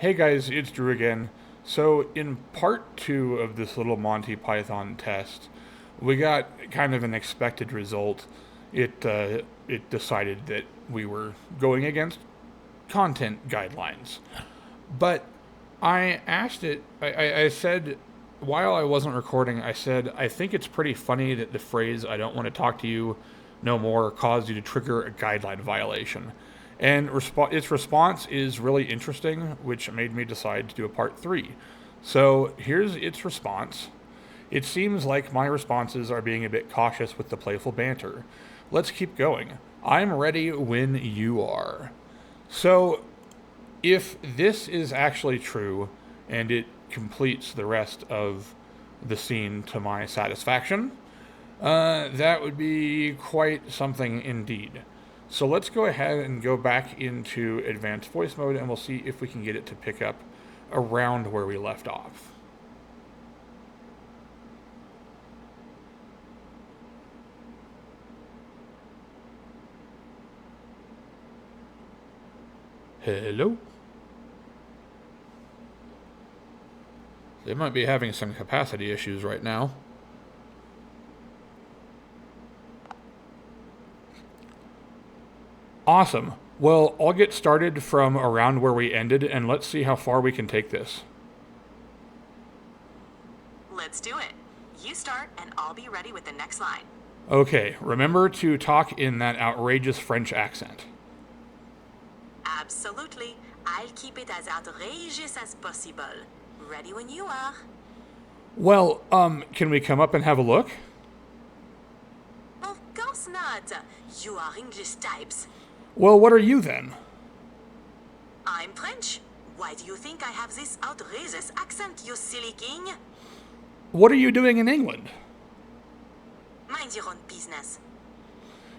Hey guys, it's Drew again. So, in part two of this little Monty Python test, we got kind of an expected result. It decided that we were going against content guidelines. But I asked it, I said, while I wasn't recording, I said, I think it's pretty funny that the phrase, I don't want to talk to you no more, caused you to trigger a guideline violation. And its response is really interesting, which made me decide to do a part three. So here's its response. It seems like my responses are being a bit cautious with the playful banter. Let's keep going. I'm ready when you are. So, if this is actually true, and it completes the rest of the scene to my satisfaction, that would be quite something indeed. So let's go ahead and go back into advanced voice mode, and we'll see if we can get it to pick up around where we left off. Hello? They might be having some capacity issues right now. Awesome. Well, I'll get started from around where we ended, and let's see how far we can take this. Let's do it. You start, and I'll be ready with the next line. Okay, remember to talk in that outrageous French accent. Absolutely. I'll keep it as outrageous as possible. Ready when you are. Well, can we come up and have a look? Of course not. You are English types. Well, what are you then? I'm French. Why do you think I have this outrageous accent, you silly king? What are you doing in England? Mind your own business.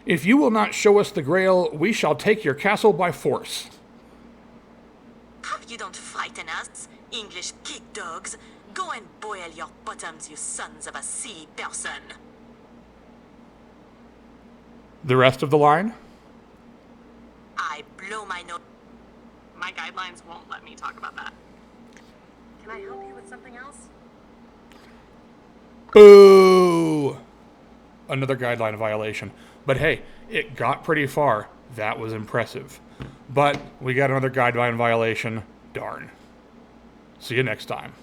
If you will not show us the Grail, we shall take your castle by force. You don't frighten us, English kick dogs. Go and boil your bottoms, you sons of a silly person. The rest of the line? I blow my nose. My guidelines won't let me talk about that. Can I help you with something else? Boo! Another guideline violation. But hey, it got pretty far. That was impressive. But we got another guideline violation. Darn. See you next time.